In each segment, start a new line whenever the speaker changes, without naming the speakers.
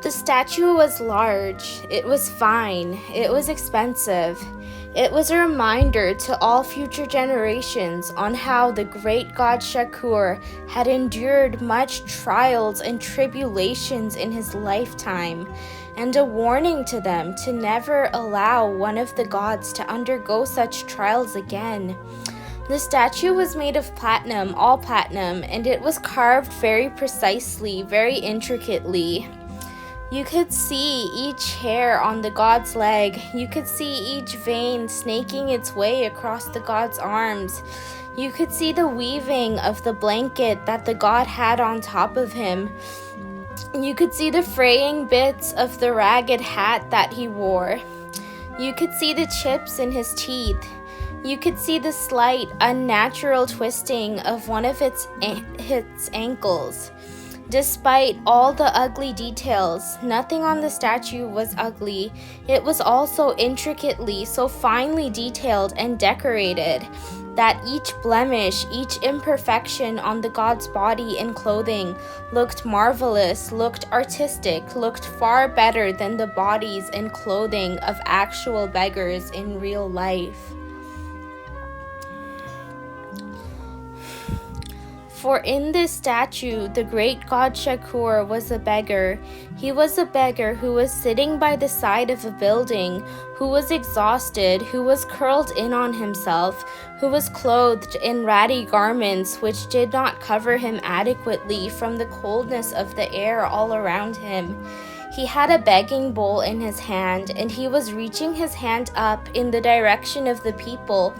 The statue was large, it was fine, it was expensive. It was a reminder to all future generations on how the Great God Shakur had endured much trials and tribulations in his lifetime, and a warning to them to never allow one of the gods to undergo such trials again. The statue was made of platinum, all platinum, and it was carved very precisely, very intricately. You could see each hair on the god's leg. You could see each vein snaking its way across the god's arms. You could see the weaving of the blanket that the god had on top of him. You could see the fraying bits of the ragged hat that he wore. You could see the chips in his teeth. You could see the slight, unnatural twisting of one of its ankles. Despite all the ugly details, nothing on the statue was ugly. It was all so intricately, so finely detailed and decorated that each blemish, each imperfection on the god's body and clothing looked marvelous, looked artistic, looked far better than the bodies and clothing of actual beggars in real life. For in this statue, the Great God Shakur was a beggar. He was a beggar who was sitting by the side of a building, who was exhausted, who was curled in on himself, who was clothed in ratty garments which did not cover him adequately from the coldness of the air all around him. He had a begging bowl in his hand, and he was reaching his hand up in the direction of the people,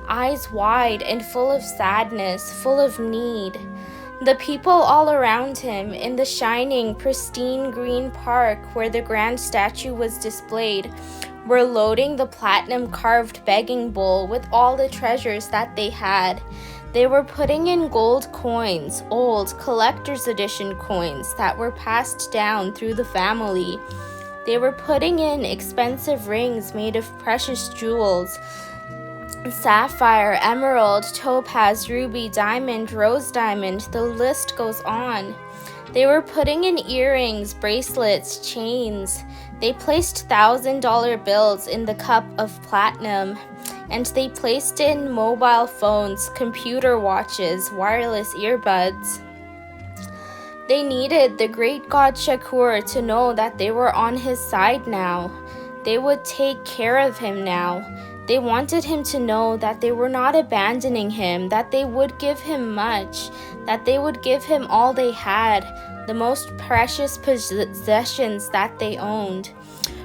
eyes wide and full of sadness, full of need. The people all around him in the shining, pristine green park where the grand statue was displayed were loading the platinum-carved begging bowl with all the treasures that they had. They were putting in gold coins, old collector's edition coins that were passed down through the family. They were putting in expensive rings made of precious jewels, sapphire, emerald, topaz, ruby, diamond, rose diamond, the list goes on. They were putting in earrings, bracelets, chains. They placed $1,000 bills in the cup of platinum, and they placed in mobile phones, computer watches, wireless earbuds. They needed the Great God Shakur to know that they were on his side now. They would take care of him now. They wanted him to know that they were not abandoning him, that they would give him much, that they would give him all they had, the most precious possessions that they owned.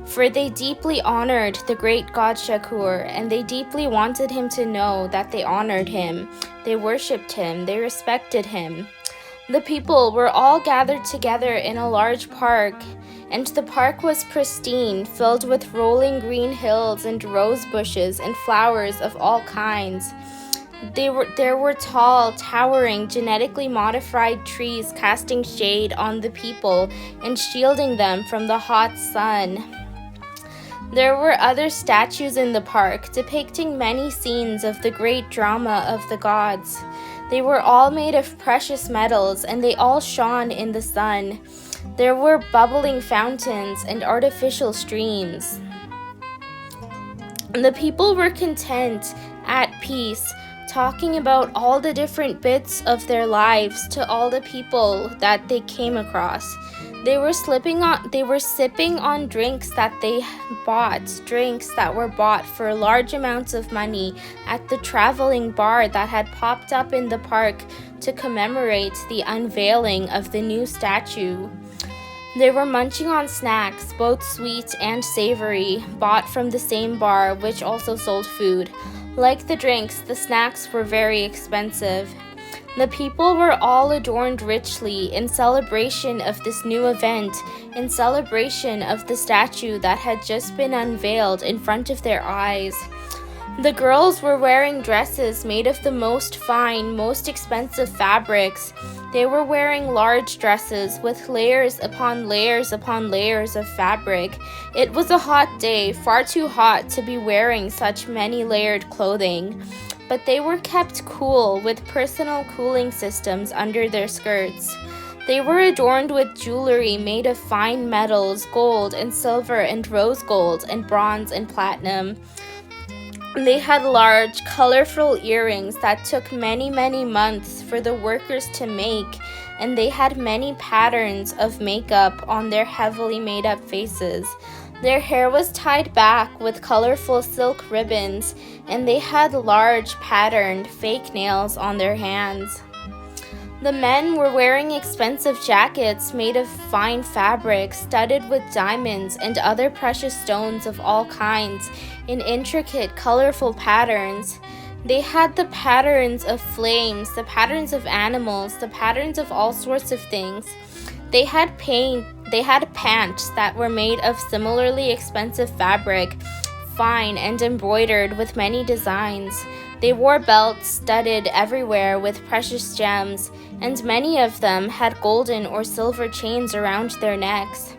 For they deeply honored the Great God Shakur, and they deeply wanted him to know that they honored him, they worshipped him, they respected him. The people were all gathered together in a large park, and the park was pristine, filled with rolling green hills and rose bushes and flowers of all kinds. There were tall, towering, genetically modified trees casting shade on the people and shielding them from the hot sun. There were other statues in the park depicting many scenes of the great drama of the gods. They were all made of precious metals, and they all shone in the sun. There were bubbling fountains and artificial streams. The people were content, at peace, talking about all the different bits of their lives to all the people that they came across. They were sipping on drinks that they bought, drinks that were bought for large amounts of money at the traveling bar that had popped up in the park to commemorate the unveiling of the new statue. They were munching on snacks, both sweet and savory, bought from the same bar, which also sold food. Like the drinks, the snacks were very expensive. The people were all adorned richly in celebration of this new event, in celebration of the statue that had just been unveiled in front of their eyes. The girls were wearing dresses made of the most fine, most expensive fabrics. They were wearing large dresses with layers upon layers upon layers of fabric. It was a hot day, far too hot to be wearing such many layered clothing, but they were kept cool with personal cooling systems under their skirts. They were adorned with jewelry made of fine metals, gold and silver and rose gold and bronze and platinum. They had large, colorful earrings that took many, many months for the workers to make, and they had many patterns of makeup on their heavily made up faces. Their hair was tied back with colorful silk ribbons, and they had large, patterned, fake nails on their hands. The men were wearing expensive jackets made of fine fabric, studded with diamonds and other precious stones of all kinds in intricate, colorful patterns. They had the patterns of flames, the patterns of animals, the patterns of all sorts of things. They had pants that were made of similarly expensive fabric, fine and embroidered with many designs. They wore belts studded everywhere with precious gems, and many of them had golden or silver chains around their necks.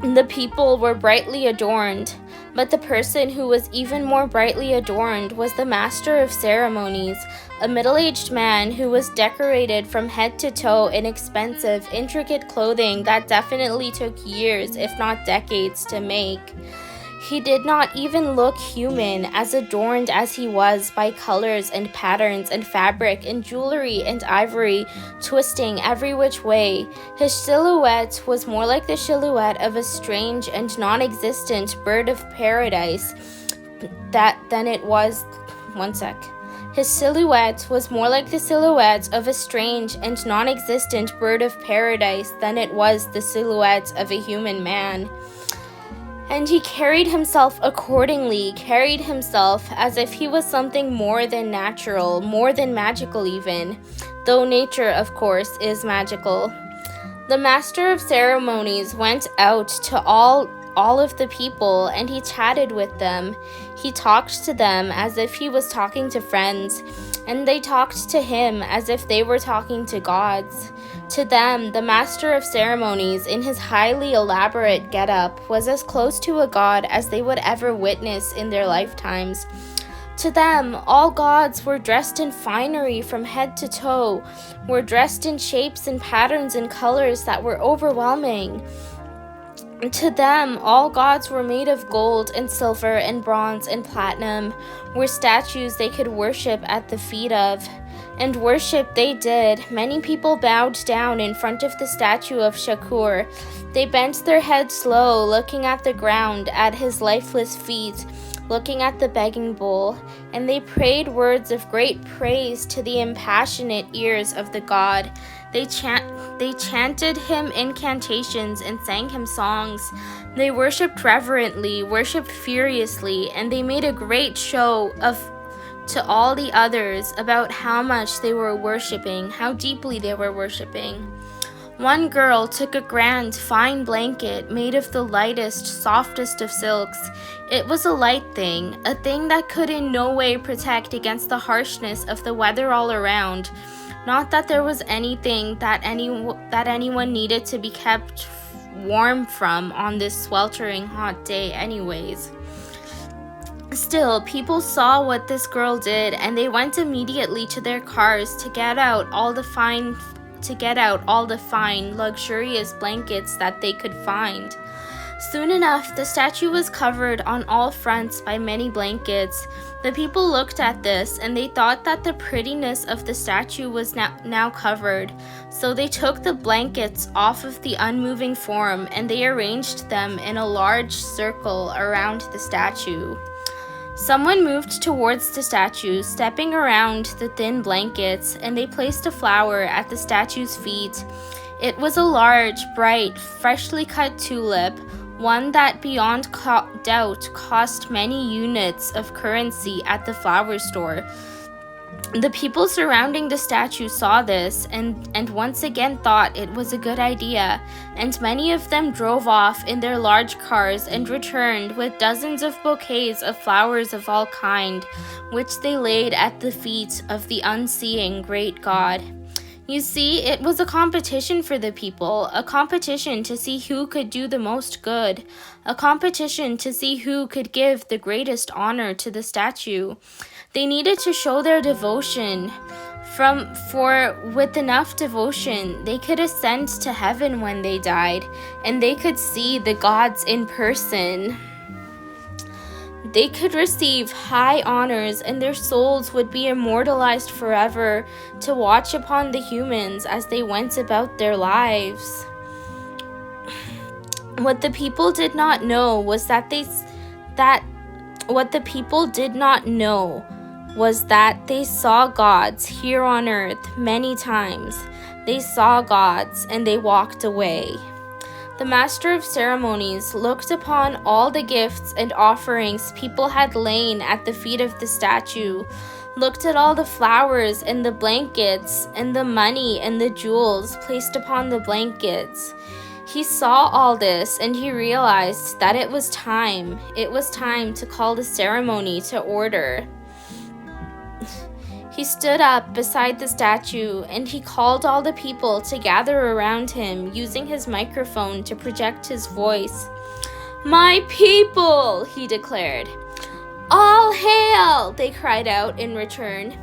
The people were brightly adorned, but the person who was even more brightly adorned was the master of ceremonies, a middle-aged man who was decorated from head to toe in expensive, intricate clothing that definitely took years, if not decades, to make. He did not even look human, as adorned as he was by colors and patterns and fabric and jewelry and ivory twisting every which way. His silhouette was more like the silhouette of a strange and non-existent bird of paradise than it was. His silhouette was more like the silhouette of a strange and non-existent bird of paradise than it was the silhouette of a human man. And he carried himself accordingly, carried himself as if he was something more than natural, more than magical even, though nature, of course, is magical. The master of ceremonies went out to all of the people, and he chatted with them. He talked to them as if he was talking to friends, and they talked to him as if they were talking to gods. To them, the master of ceremonies, in his highly elaborate getup, was as close to a god as they would ever witness in their lifetimes. To them, all gods were dressed in finery from head to toe, were dressed in shapes and patterns and colors that were overwhelming. To them, all gods were made of gold and silver and bronze and platinum, were statues they could worship at the feet of. And worship they did. Many people bowed down in front of the statue of Shakur. They bent their heads low, looking at the ground, at his lifeless feet, looking at the begging bowl, and they prayed words of great praise to the impassionate ears of the god. They chanted him incantations and sang him songs. They worshipped reverently, worshipped furiously, and they made a great show to all the others about how much they were worshipping, how deeply they were worshipping. One girl took a grand, fine blanket made of the lightest, softest of silks. It was a light thing, a thing that could in no way protect against the harshness of the weather all around. Not that there was anything that anyone needed to be kept warm from on this sweltering hot day anyways. Still, people saw what this girl did, and they went immediately to their cars to get out all the fine, luxurious blankets that they could find. Soon enough, the statue was covered on all fronts by many blankets. The people looked at this, and they thought that the prettiness of the statue was now covered. So they took the blankets off of the unmoving form, and they arranged them in a large circle around the statue. Someone moved towards the statue, stepping around the thin blankets, and they placed a flower at the statue's feet. It was a large, bright, freshly cut tulip, one that beyond doubt cost many units of currency at the flower store. The people surrounding the statue saw this and once again thought it was a good idea, and many of them drove off in their large cars and returned with dozens of bouquets of flowers of all kind, which they laid at the feet of the unseeing great God. You see, it was a competition for the people, a competition to see who could do the most good, a competition to see who could give the greatest honor to the statue. They needed to show their devotion For with enough devotion, they could ascend to heaven when they died, and they could see the gods in person. They could receive high honors, and their souls would be immortalized forever to watch upon the humans as they went about their lives. What the people did not know was that they saw gods here on earth many times. They saw gods and they walked away. The master of ceremonies looked upon all the gifts and offerings people had lain at the feet of the statue, looked at all the flowers and the blankets and the money and the jewels placed upon the blankets. He saw all this and he realized that it was time to call the ceremony to order. He stood up beside the statue and he called all the people to gather around him, using his microphone to project his voice. "My people," he declared. "All hail," they cried out in return.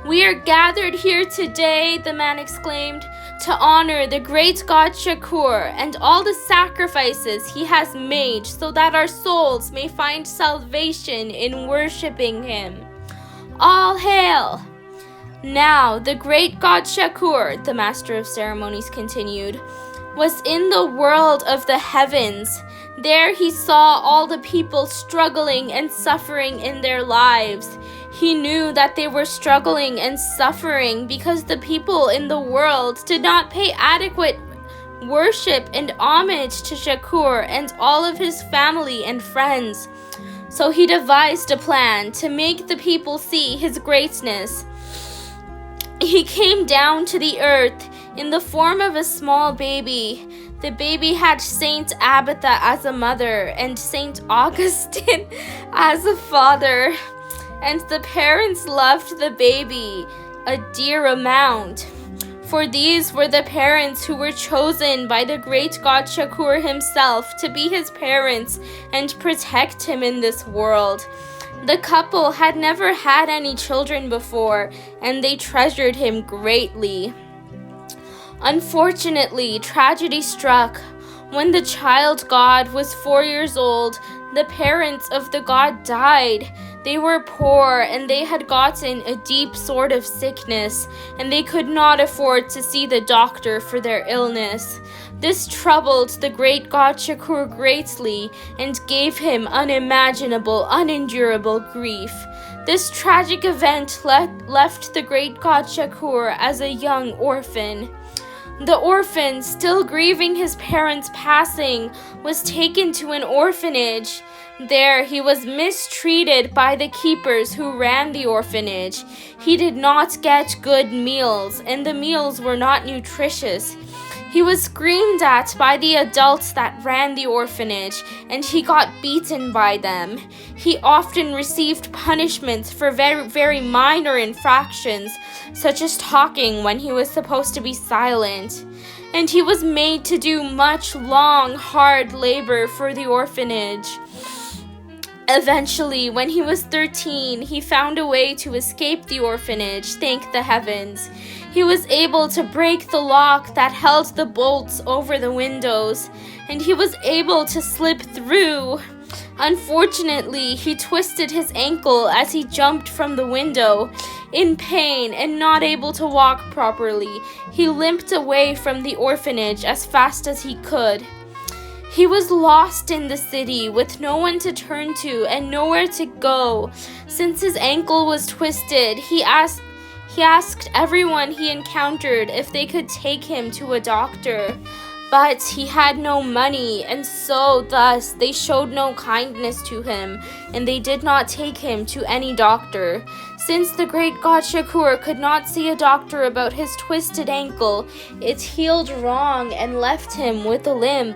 "We are gathered here today," the man exclaimed, "to honor the great God Shakur and all the sacrifices he has made so that our souls may find salvation in worshiping him. All hail!" Now, the great God Shakur, the master of ceremonies continued, was in the world of the heavens. There he saw all the people struggling and suffering in their lives. He knew that they were struggling and suffering because the people in the world did not pay adequate worship and homage to Shakur and all of his family and friends. So he devised a plan to make the people see his greatness. He came down to the earth in the form of a small baby. The baby had Saint Agatha as a mother and Saint Augustine as a father. And the parents loved the baby a dear amount. For these were the parents who were chosen by the great God Shakur himself to be his parents and protect him in this world. The couple had never had any children before, and they treasured him greatly. Unfortunately, tragedy struck. When the child god was 4 years old, the parents of the god died. They were poor and they had gotten a deep sort of sickness, and they could not afford to see the doctor for their illness. This troubled the great God Shakur greatly and gave him unimaginable, unendurable grief. This tragic event left the great God Shakur as a young orphan. The orphan, still grieving his parents' passing, was taken to an orphanage. There he was mistreated by the keepers who ran the orphanage. He did not get good meals, and the meals were not nutritious. He was screamed at by the adults that ran the orphanage, and he got beaten by them. He often received punishments for very, very minor infractions, such as talking when he was supposed to be silent. And he was made to do much long, hard labor for the orphanage. Eventually, when he was 13, he found a way to escape the orphanage, thank the heavens. He was able to break the lock that held the bolts over the windows, and he was able to slip through. Unfortunately, he twisted his ankle as he jumped from the window. In pain and not able to walk properly, he limped away from the orphanage as fast as he could. He was lost in the city with no one to turn to and nowhere to go. Since his ankle was twisted, he asked everyone he encountered if they could take him to a doctor. But he had no money, and so thus they showed no kindness to him, and they did not take him to any doctor. Since the great God Shakur could not see a doctor about his twisted ankle, it healed wrong and left him with a limp.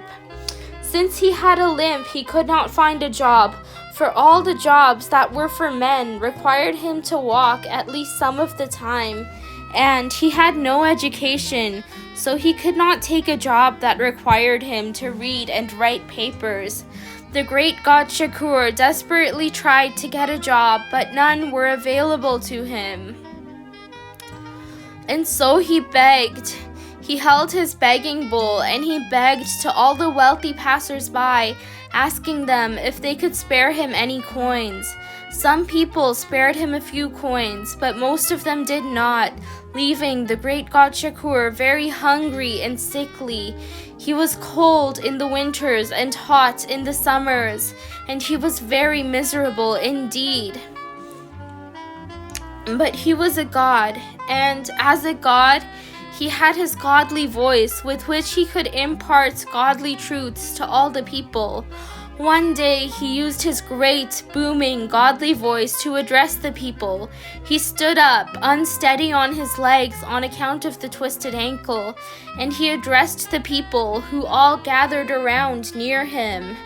Since he had a limp, he could not find a job, for all the jobs that were for men required him to walk at least some of the time, and he had no education, so he could not take a job that required him to read and write papers. The great God Shakur desperately tried to get a job, but none were available to him. And so he begged. He held his begging bowl and he begged to all the wealthy passers-by, asking them if they could spare him any coins. Some people spared him a few coins, but most of them did not, leaving the Great God Shakur very hungry and sickly. He was cold in the winters and hot in the summers, and he was very miserable indeed. But he was a god, and as a god, he had his godly voice with which he could impart godly truths to all the people. One day he used his great, booming, godly voice to address the people. He stood up, unsteady on his legs on account of the twisted ankle, and he addressed the people who all gathered around near him.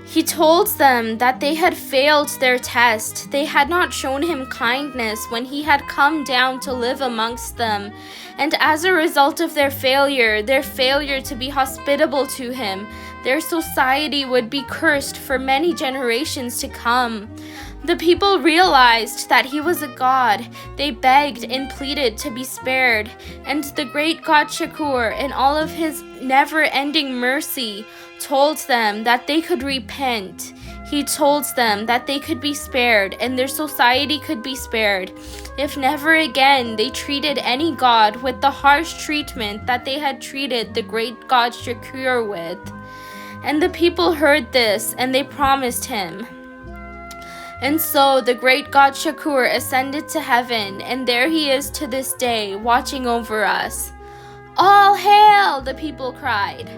He told them that they had failed their test. They had not shown him kindness when he had come down to live amongst them. And as a result of their failure to be hospitable to him, their society would be cursed for many generations to come. The people realized that he was a god. They begged and pleaded to be spared. And the Great God Shakur, in all of his never-ending mercy, told them that they could repent. He told them that they could be spared and their society could be spared if never again they treated any god with the harsh treatment that they had treated the Great God Shakur with. And the people heard this and they promised him. And so the Great God Shakur ascended to heaven, and there he is to this day, watching over us. "All hail!" the people cried.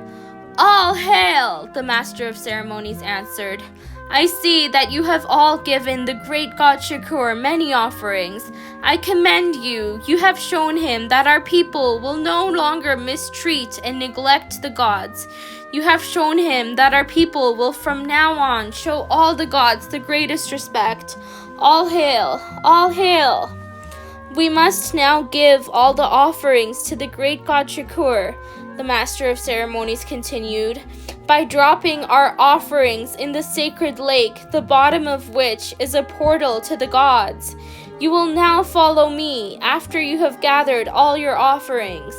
"All hail!" the Master of Ceremonies answered. "I see that you have all given the Great God Shakur many offerings. I commend you. You have shown him that our people will no longer mistreat and neglect the gods. You have shown him that our people will from now on show all the gods the greatest respect. All hail! All hail! We must now give all the offerings to the Great God Shakur," the Master of Ceremonies continued, "by dropping our offerings in the sacred lake, the bottom of which is a portal to the gods. You will now follow me after you have gathered all your offerings."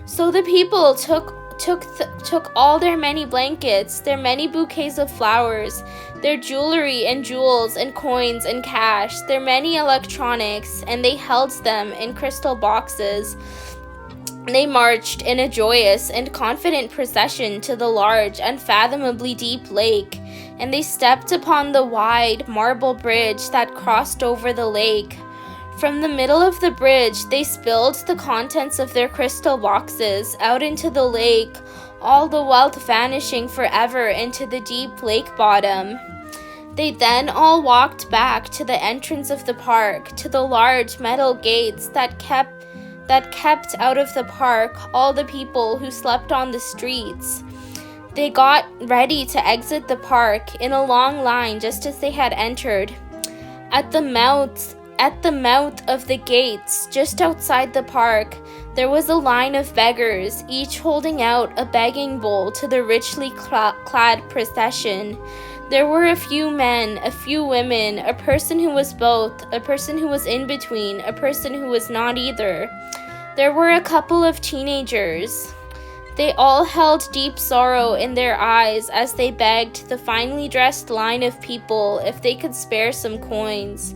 So the people took all their many blankets, their many bouquets of flowers, their jewelry and jewels and coins and cash, their many electronics, and they held them in crystal boxes. They marched in a joyous and confident procession to the large, unfathomably deep lake, and they stepped upon the wide marble bridge that crossed over the lake. From the middle of the bridge, they spilled the contents of their crystal boxes out into the lake, all the wealth vanishing forever into the deep lake bottom. They then all walked back to the entrance of the park, to the large metal gates that kept out of the park all the people who slept on the streets. They got ready to exit the park in a long line just as they had entered. At the mouth of the gates, just outside the park, there was a line of beggars, each holding out a begging bowl to the richly clad procession. There were a few men, a few women, a person who was both, a person who was in between, a person who was not either. There were a couple of teenagers. They all held deep sorrow in their eyes as they begged the finely dressed line of people if they could spare some coins.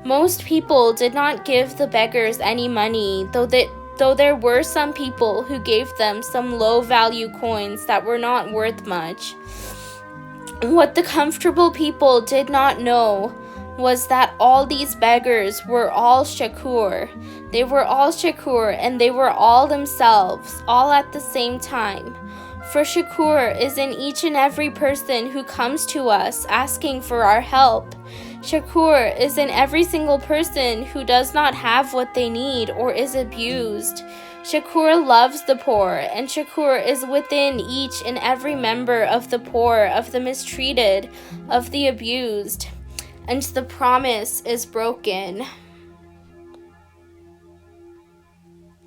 Most people did not give the beggars any money, though there were some people who gave them some low-value coins that were not worth much. What the comfortable people did not know was that all these beggars were all Shakur. They were all Shakur, and they were all themselves, all at the same time. For Shakur is in each and every person who comes to us asking for our help. Shakur is in every single person who does not have what they need or is abused. Shakur loves the poor, and Shakur is within each and every member of the poor, of the mistreated, of the abused. And the promise is broken.